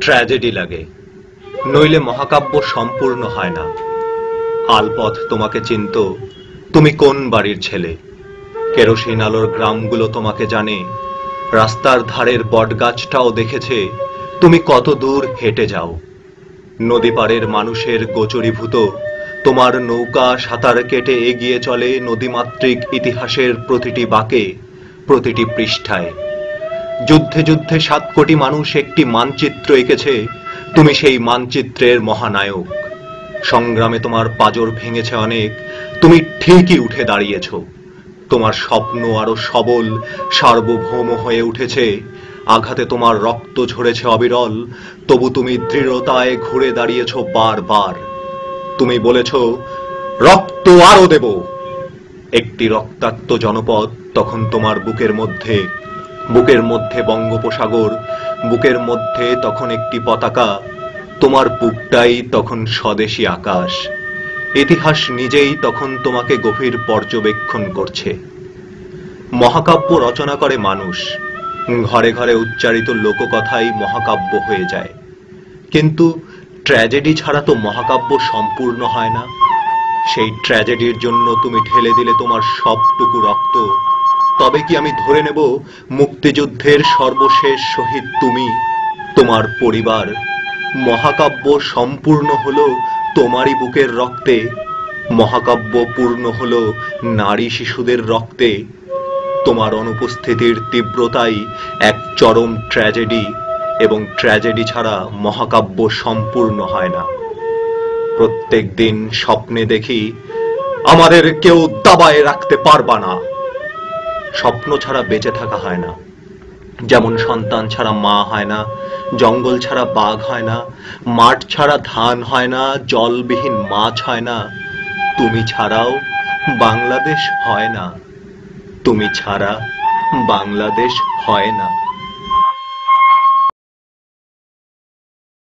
Tragedy লাগে, নইলে মহাকাব্য সম্পূর্ণ হয় না। আলপথ তোমাকে চিনত, তুমি কোন বাড়ির ছেলে। কেরোসিন আলোর গ্রামগুলো তোমাকে জানে, রাস্তার ধারের বটগাছটাও দেখেছে তুমি কত দূর হেঁটে যাও। নদী পাড়ের মানুষের গোচরীভূত তোমার নৌকা সাঁতার কেটে এগিয়ে চলে নদীমাতৃক ইতিহাসের প্রতিটি বাঁকে, প্রতিটি পৃষ্ঠায়। যুদ্ধে যুদ্ধে 7 কোটি মানুষ একটি মানচিত্র এঁকেছে, তুমি সেই মানচিত্রের মহানায়ক। সংগ্রামে তোমার পাঁজর ভেঙেছে অনেক, তুমি ঠিকই উঠে দাঁড়িয়েছ। তোমার স্বপ্ন আরো সবল, সার্বভৌম হয়ে উঠেছে। আঘাতে তোমার রক্ত ঝরেছে অবিরল, তবু তুমি দৃঢ়তায় ঘুরে দাঁড়িয়েছ বারবার। তুমি বলেছ, রক্ত আরো দেব। একটি রক্তাক্ত জনপদ তখন তোমার বুকের মধ্যে, বুকের মধ্যে বঙ্গোপসাগর, বুকের মধ্যে তখন একটি পতাকা। তোমার বুকটাই তখন স্বদেশী আকাশ। ইতিহাস নিজেই তখন তোমাকে গভীর পর্যবেক্ষণ করছে। মহাকাব্য রচনা করে মানুষ, ঘরে ঘরে উচ্চারিত লোককথাই মহাকাব্য হয়ে যায়। কিন্তু ট্র্যাজেডি ছাড়া তো মহাকাব্য সম্পূর্ণ হয় না। সেই ট্র্যাজেডির জন্য তুমি ঢেলে দিলে তোমার সবটুকু রক্ত। তবে কি আমি ধরে নেব মুক্তিযুদ্ধের সর্বশেষ শহীদ তুমি, তোমার পরিবার? মহাকাব্য সম্পূর্ণ হলো তোমারই বুকের রক্তে, মহাকাব্য পূর্ণ হলো নারী শিশুদের রক্তে। তোমার অনুপস্থিতির তীব্রতাই এক চরম ট্র্যাজেডি, এবং ট্র্যাজেডি ছাড়া মহাকাব্য সম্পূর্ণ হয় না। প্রত্যেক দিন স্বপ্নে দেখি আমাদের কেউ দাবায় রাখতে পারবা না। স্বপ্ন ছাড়া বেঁচে থাকা হয় না, যেমন সন্তান ছাড়া মা হয় না, জঙ্গল ছাড়া বাঘ হয় না, মাঠ ছাড়া ধান হয় না, জলবিহীন মাছ হয় না। তুমি ছাড়াও বাংলাদেশ হয় না, তুমি ছাড়া বাংলাদেশ হয় না।